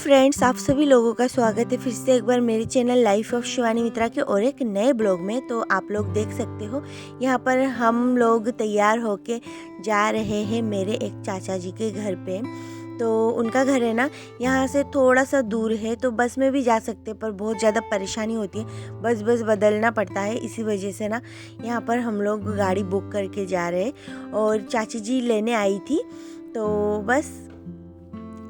Friends, आप सभी लोगों का स्वागत है फिर से एक बार मेरे चैनल लाइफ ऑफ शिवानी मित्रा के और एक नए ब्लॉग में। तो आप लोग देख सकते हो यहाँ पर हम लोग तैयार होके जा रहे हैं मेरे एक चाचा जी के घर पे। तो उनका घर है ना यहाँ से थोड़ा सा दूर है, तो बस में भी जा सकते पर बहुत ज़्यादा परेशानी होती है, बस बदलना पड़ता है। इसी वजह से ना यहाँ पर हम लोग गाड़ी बुक करके जा रहे हैं और चाची जी लेने आई थी। तो बस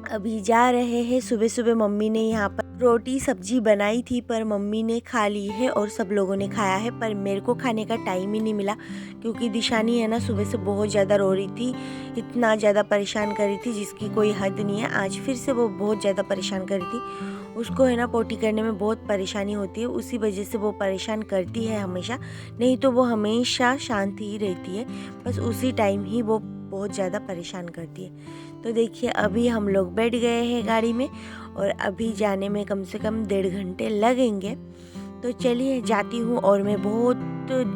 अभी जा रहे हैं। सुबह सुबह मम्मी ने यहाँ पर रोटी सब्जी बनाई थी पर मम्मी ने खा ली है और सब लोगों ने खाया है, पर मेरे को खाने का टाइम ही नहीं मिला क्योंकि दिशानी है ना सुबह से बहुत ज़्यादा रो रही थी, इतना ज़्यादा परेशान कर रही थी जिसकी कोई हद नहीं है। आज फिर से वो बहुत ज़्यादा परेशान कर रही थी, उसको है ना पोटी करने में बहुत परेशानी होती है, उसी वजह से वो परेशान करती है हमेशा, नहीं तो वो हमेशा शांत ही रहती है, बस उसी टाइम ही वो बहुत ज़्यादा परेशान करती है। तो देखिए अभी हम लोग बैठ गए हैं गाड़ी में और अभी जाने में कम से कम 1.5 घंटे लगेंगे। तो चलिए जाती हूँ। और मैं बहुत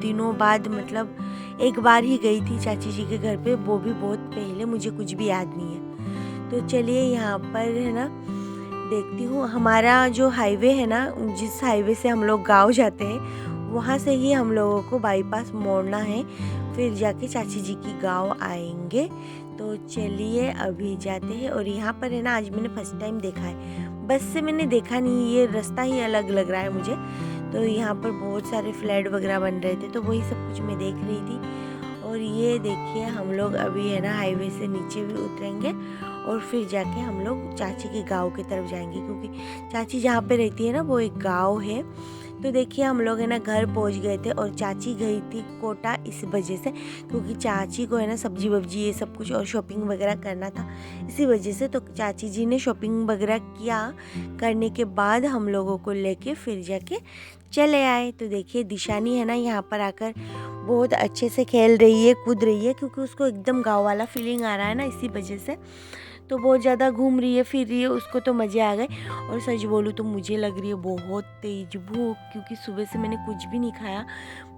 दिनों बाद मतलब एक बार ही गई थी चाची जी के घर पे, वो भी बहुत पहले, मुझे कुछ भी याद नहीं है। तो चलिए यहाँ पर है ना देखती हूँ, हमारा जो हाईवे है ना, जिस हाईवे से हम लोग गाँव जाते हैं वहाँ से ही हम लोगों को बाईपास मोड़ना है, फिर जाके चाची जी की गांव आएंगे। तो चलिए अभी जाते हैं। और यहाँ पर है ना आज मैंने फर्स्ट टाइम देखा है, बस से मैंने देखा नहीं, ये रास्ता ही अलग लग रहा है मुझे। तो यहाँ पर बहुत सारे फ्लैट वगैरह बन रहे थे, तो वही सब कुछ मैं देख रही थी। और ये देखिए हम लोग अभी है ना हाईवे से नीचे भी उतरेंगे और फिर जाके हम लोग चाची के गांव की तरफ जाएंगे, क्योंकि चाची जहाँ पे रहती है ना वो एक गांव है। तो देखिए हम लोग है ना घर पहुंच गए थे और चाची गई थी कोटा इस वजह से, क्योंकि चाची को है ना सब्जी वब्जी ये सब कुछ और शॉपिंग वगैरह करना था, इसी वजह से। तो चाची जी ने शॉपिंग वगैरह किया, करने के बाद हम लोगों को लेके फिर जाके चले आए। तो देखिए दिशानी है ना यहाँ पर आकर बहुत अच्छे से खेल रही है, कूद रही है, क्योंकि उसको एकदम गाँव वाला फीलिंग आ रहा है ना, इसी वजह से। तो बहुत ज़्यादा घूम रही है फिर रही है, उसको तो मज़े आ गए। और सच बोलूँ तो मुझे लग रही है बहुत तेज भूख, क्योंकि सुबह से मैंने कुछ भी नहीं खाया।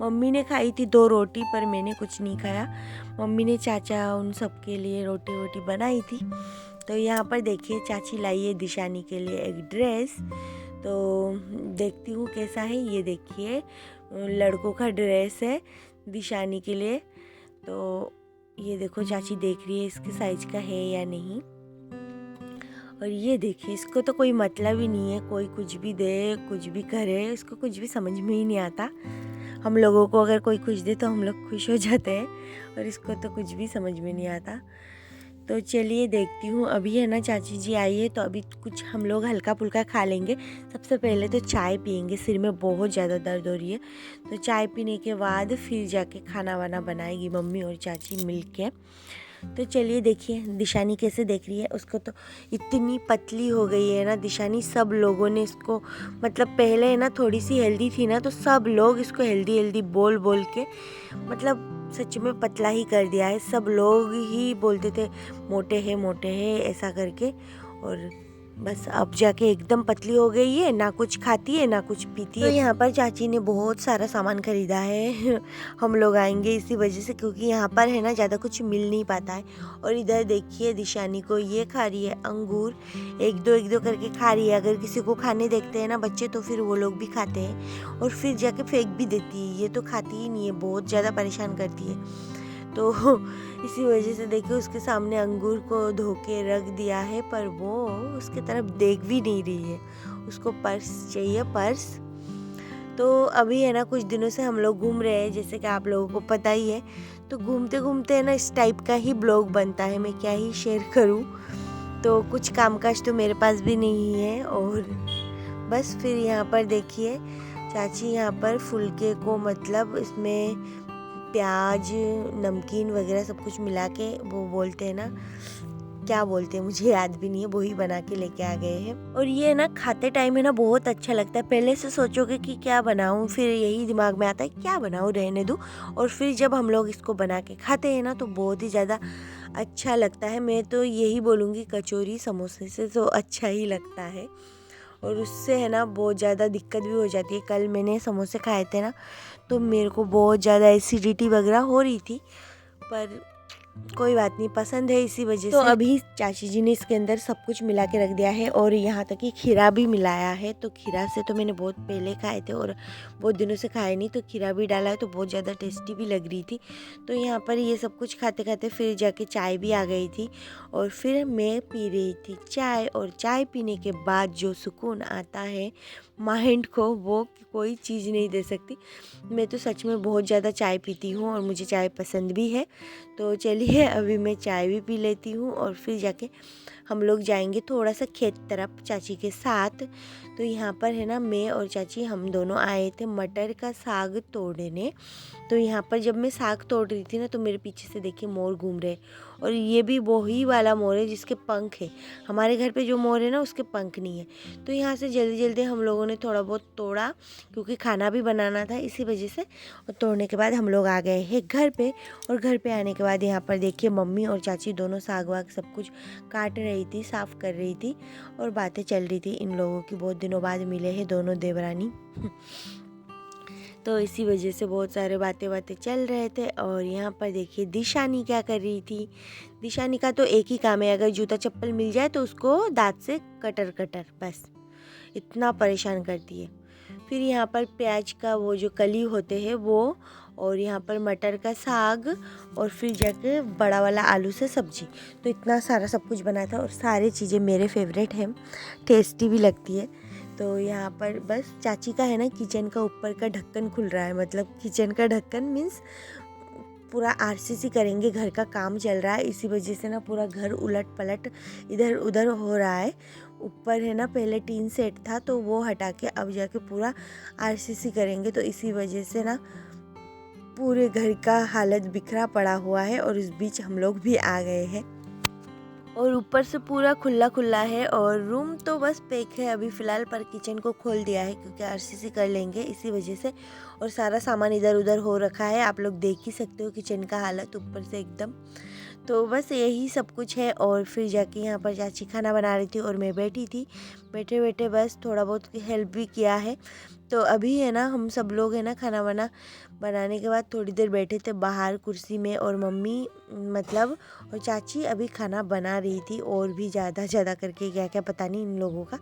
मम्मी ने खाई थी 2 रोटी पर मैंने कुछ नहीं खाया, मम्मी ने चाचा उन सब के लिए रोटी वोटी बनाई थी। तो यहाँ पर देखिए चाची लाई है दिशानी के लिए एक ड्रेस, तो देखती हूँ कैसा है। ये देखिए लड़कों का ड्रेस है दिशानी के लिए। तो ये देखो चाची देख रही है इसके साइज का है या नहीं। और ये देखिए इसको तो कोई मतलब ही नहीं है, कोई कुछ भी दे कुछ भी करे, इसको कुछ भी समझ में ही नहीं आता। हम लोगों को अगर कोई कुछ दे तो हम लोग खुश हो जाते हैं, और इसको तो कुछ भी समझ में नहीं आता। तो चलिए देखती हूँ। अभी है ना चाची जी आई है तो अभी कुछ हम लोग हल्का फुल्का खा लेंगे। सबसे पहले तो चाय पियेंगे, सिर में बहुत ज़्यादा दर्द हो रही है। तो चाय पीने के बाद फिर जाके खाना वाना बनाएगी मम्मी और चाची मिल के। तो चलिए देखिए दिशानी कैसे देख रही है, उसको तो इतनी पतली हो गई है ना दिशानी। सब लोगों ने इसको मतलब पहले है ना थोड़ी सी हेल्दी थी ना, तो सब लोग इसको हेल्दी हेल्दी बोल बोल के मतलब सच में पतला ही कर दिया है। सब लोग ही बोलते थे मोटे है ऐसा करके, और बस अब जाके एकदम पतली हो गई है, ना कुछ खाती है ना कुछ पीती है। तो यहाँ पर चाची ने बहुत सारा सामान खरीदा है हम लोग आएंगे इसी वजह से, क्योंकि यहाँ पर है ना ज़्यादा कुछ मिल नहीं पाता है। और इधर देखिए दिशानी को ये खा रही है अंगूर, एक दो करके खा रही है। अगर किसी को खाने देखते हैं ना बच्चे तो फिर वो लोग भी खाते हैं और फिर जाके फेंक भी देती है, ये तो खाती ही नहीं है, बहुत ज़्यादा परेशान करती है। तो इसी वजह से देखिए उसके सामने अंगूर को धो के रख दिया है, पर वो उसके तरफ देख भी नहीं रही है, उसको पर्स चाहिए, पर्स। तो अभी है ना कुछ दिनों से हम लोग घूम रहे हैं, जैसे कि आप लोगों को पता ही है। तो घूमते घूमते है ना इस टाइप का ही ब्लॉग बनता है, मैं क्या ही शेयर करूं। तो कुछ कामकाज तो मेरे पास भी नहीं है, और बस फिर यहाँ पर देखिए चाची यहाँ पर फुलके को मतलब इसमें प्याज नमकीन वगैरह सब कुछ मिला के, वो बोलते हैं ना क्या बोलते हैं मुझे याद भी नहीं है, वही बना के लेके आ गए हैं। और ये ना खाते टाइम है ना बहुत अच्छा लगता है। पहले से सोचोगे कि क्या बनाऊं, फिर यही दिमाग में आता है क्या बनाऊं, रहने दूं। और फिर जब हम लोग इसको बना के खाते हैं ना तो बहुत ही ज़्यादा अच्छा लगता है। मैं तो यही बोलूँगी कचौरी समोसे से तो अच्छा ही लगता है, और उससे है ना बहुत ज़्यादा दिक्कत भी हो जाती है। कल मैंने समोसे खाए थे ना तो मेरे को बहुत ज़्यादा एसिडिटी वगैरह हो रही थी, पर कोई बात नहीं, पसंद है इसी वजह से। तो अभी चाची जी ने इसके अंदर सब कुछ मिला के रख दिया है और यहाँ तक कि खीरा भी मिलाया है। तो खीरा से तो मैंने बहुत पहले खाए थे और बहुत दिनों से खाए नहीं, तो खीरा भी डाला है तो बहुत ज़्यादा टेस्टी भी लग रही थी। तो यहाँ पर ये सब कुछ खाते खाते फिर जाके चाय भी आ गई थी और फिर मैं पी रही थी चाय। और चाय पीने के बाद जो सुकून आता है माइंड को, वो कोई चीज़ नहीं दे सकती। मैं तो सच में बहुत ज़्यादा चाय पीती हूँ और मुझे चाय पसंद भी है। तो चलिए अभी मैं चाय भी पी लेती हूँ और फिर जाके हम लोग जाएंगे थोड़ा सा खेत तरफ चाची के साथ। तो यहाँ पर है ना, मैं और चाची हम दोनों आए थे मटर का साग तोड़ने। तो यहाँ पर जब मैं साग तोड़ रही थी ना, तो मेरे पीछे से देखिए मोर घूम रहे, और ये भी वही वाला मोर है जिसके पंख है। हमारे घर पे जो मोर है ना, उसके पंख नहीं है। तो यहाँ से जल्दी जल्दी हम लोगों ने थोड़ा बहुत तोड़ा क्योंकि खाना भी बनाना था, इसी वजह से। और तोड़ने के बाद हम लोग आ गए हैं घर पे। और घर पे आने के बाद यहाँ पर देखिए मम्मी और चाची दोनों साग वाग सब कुछ काट रही थी, साफ़ कर रही थी और बातें चल रही थी इन लोगों की। बहुत दिनों बाद मिले हैं दोनों देवरानी तो इसी वजह से बहुत सारे बातें चल रहे थे। और यहाँ पर देखिए दिशानी क्या कर रही थी। दिशानी का तो एक ही काम है, अगर जूता चप्पल मिल जाए तो उसको दांत से कटर कटर, बस इतना परेशान करती है। फिर यहाँ पर प्याज का वो जो कली होते हैं वो, और यहाँ पर मटर का साग, और फिर जाके बड़ा वाला आलू से सब्जी। तो इतना सारा सब कुछ बना था और सारी चीज़ें मेरे फेवरेट हैं, टेस्टी भी लगती है। तो यहाँ पर बस चाची का है ना, किचन का ऊपर का ढक्कन खुल रहा है, मतलब किचन का ढक्कन मीन्स पूरा आरसीसी करेंगे, घर का काम चल रहा है, इसी वजह से ना पूरा घर उलट पलट इधर उधर हो रहा है। ऊपर है ना पहले टीन सेट था तो वो हटा के अब जाके पूरा आरसीसी करेंगे, तो इसी वजह से ना पूरे घर का हालत बिखरा पड़ा हुआ है। और इस बीच हम लोग भी आ गए हैं और ऊपर से पूरा खुला खुला है और रूम तो बस पैक है अभी फ़िलहाल, पर किचन को खोल दिया है क्योंकि आरसीसी कर लेंगे इसी वजह से। और सारा सामान इधर उधर हो रखा है, आप लोग देख ही सकते हो किचन का हालत ऊपर से एकदम। तो बस यही सब कुछ है। और फिर जाके यहाँ पर चाची खाना बना रही थी और मैं बैठी थी, बैठे बैठे बस थोड़ा बहुत हेल्प भी किया है। तो अभी है ना हम सब लोग है ना खाना बनाने के बाद थोड़ी देर बैठे थे बाहर कुर्सी में, और मम्मी मतलब और चाची अभी खाना बना रही थी, और भी ज़्यादा करके क्या क्या पता नहीं इन लोगों का।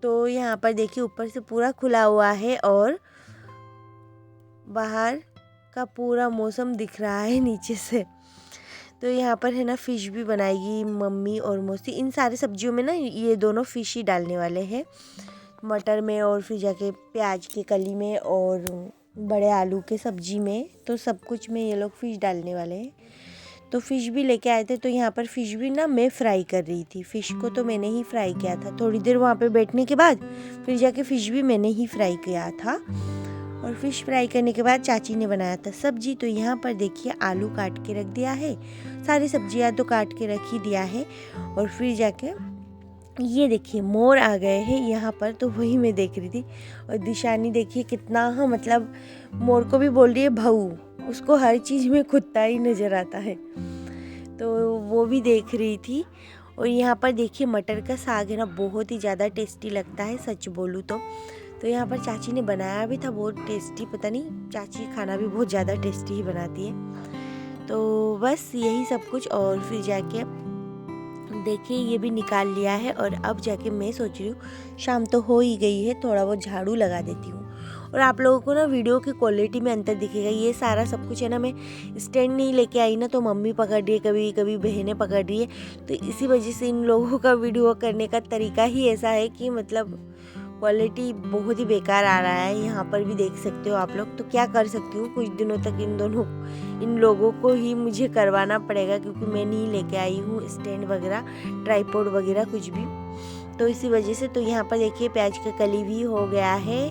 तो यहाँ पर देखिए ऊपर से पूरा खुला हुआ है और बाहर का पूरा मौसम दिख रहा है नीचे से। तो यहाँ पर है ना फ़िश भी बनाएगी मम्मी और मौसी। इन सारे सब्जियों में ना ये दोनों फ़िश ही डालने वाले हैं, मटर में और फिर जाके प्याज की कली में और बड़े आलू के सब्जी में, तो सब कुछ में ये लोग फ़िश डालने वाले हैं। तो फ़िश भी लेके आए थे, तो यहाँ पर फ़िश भी ना मैं फ्राई कर रही थी। फ़िश को तो मैंने ही फ्राई किया था, थोड़ी देर वहाँ पे बैठने के बाद फिर जाके फ़िश भी मैंने ही फ्राई किया था। और फ़िश फ्राई करने के बाद चाची ने बनाया था सब्जी। तो यहाँ पर देखिए आलू काट के रख दिया है, सारी सब्जियाँ तो काट के रख ही दिया है। और फिर जाके ये देखिए मोर आ गए हैं यहाँ पर, तो वही मैं देख रही थी। और दिशानी देखिए कितना मतलब मोर को भी बोल रही है भाऊ, उसको हर चीज़ में कुत्ता ही नज़र आता है, तो वो भी देख रही थी। और यहाँ पर देखिए मटर का साग है ना, बहुत ही ज़्यादा टेस्टी लगता है सच बोलूँ तो यहाँ पर चाची ने बनाया भी था बहुत टेस्टी, पता नहीं चाची खाना भी बहुत ज़्यादा टेस्टी ही बनाती है। तो बस यही सब कुछ। और फिर जाके देखिए ये भी निकाल लिया है, और अब जाके मैं सोच रही हूँ शाम तो हो ही गई है, थोड़ा बहुत झाड़ू लगा देती हूँ। और आप लोगों को ना वीडियो की क्वालिटी में अंतर दिखेगा। ये सारा सब कुछ है ना, मैं स्टैंड नहीं लेके आई ना, तो मम्मी पकड़ रही है, कभी कभी बहनें पकड़ रही है, तो इसी वजह से इन लोगों का वीडियो करने का तरीका ही ऐसा है कि मतलब क्वालिटी बहुत ही बेकार आ रहा है। यहाँ पर भी देख सकते हो आप लोग, तो क्या कर सकती हूँ, कुछ दिनों तक इन लोगों को ही मुझे करवाना पड़ेगा क्योंकि मैं नहीं लेके आई हूँ स्टैंड वगैरह, ट्राइपॉड वगैरह कुछ भी। तो इसी वजह से। तो यहाँ पर देखिए प्याज का कली भी हो गया है।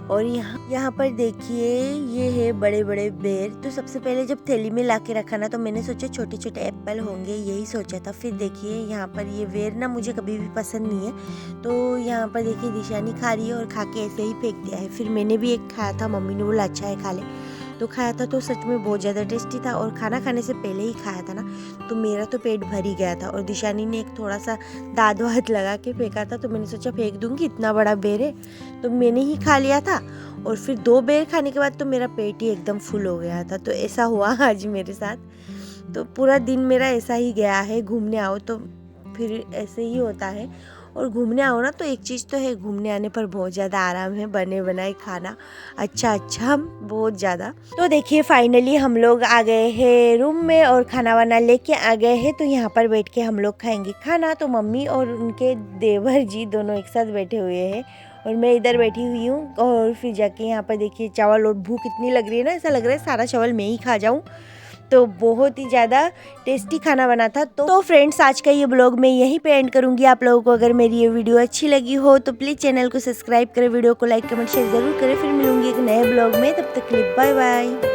और यहाँ पर देखिए ये है बड़े बड़े बेर। तो सबसे पहले जब थैली में ला के रखा ना, तो मैंने सोचा छोटे छोटे एप्पल होंगे, यही सोचा था। फिर देखिए यहाँ पर ये बेर ना मुझे कभी भी पसंद नहीं है, तो यहाँ पर देखिए दिशानी खा रही है और खा के ऐसे ही फेंक दिया है। फिर मैंने भी एक खाया था, मम्मी ने बोला अच्छा है खा ले, तो खाया था, तो सच में बहुत ज़्यादा टेस्टी था। और खाना खाने से पहले ही खाया था ना, तो मेरा तो पेट भर ही गया था। और दिशानी ने एक थोड़ा सा दाद वाद लगा के फेंका था, तो मैंने सोचा फेंक दूंगी, इतना बड़ा बेर है, तो मैंने ही खा लिया था। और फिर 2 बेर खाने के बाद तो मेरा पेट ही एकदम फुल हो गया था। तो ऐसा हुआ आज मेरे साथ। तो पूरा दिन मेरा ऐसा ही गया है। घूमने आओ तो फिर ऐसे ही होता है, और घूमने आओ ना तो एक चीज़ तो है, घूमने आने पर बहुत ज़्यादा आराम है, बने बनाए खाना अच्छा बहुत ज़्यादा। तो देखिए फाइनली हम लोग आ गए हैं रूम में और खाना वाना लेके आ गए हैं। तो यहाँ पर बैठ के हम लोग खाएंगे खाना। तो मम्मी और उनके देवर जी दोनों एक साथ बैठे हुए हैं और मैं इधर बैठी हुई हूँ। और फिर जाके यहाँ पर देखिए चावल, और भूख इतनी लग रही है ना, ऐसा लग रहा है सारा चावल मैं ही खा जाऊँ। तो बहुत ही ज़्यादा टेस्टी खाना बना था। तो फ्रेंड्स, आज का ये ब्लॉग मैं यहीं पे एंड करूँगी। आप लोगों को अगर मेरी ये वीडियो अच्छी लगी हो तो प्लीज़ चैनल को सब्सक्राइब करें, वीडियो को लाइक कमेंट शेयर ज़रूर करें। फिर मिलूंगी एक नए ब्लॉग में, तब तक के लिए बाय बाय।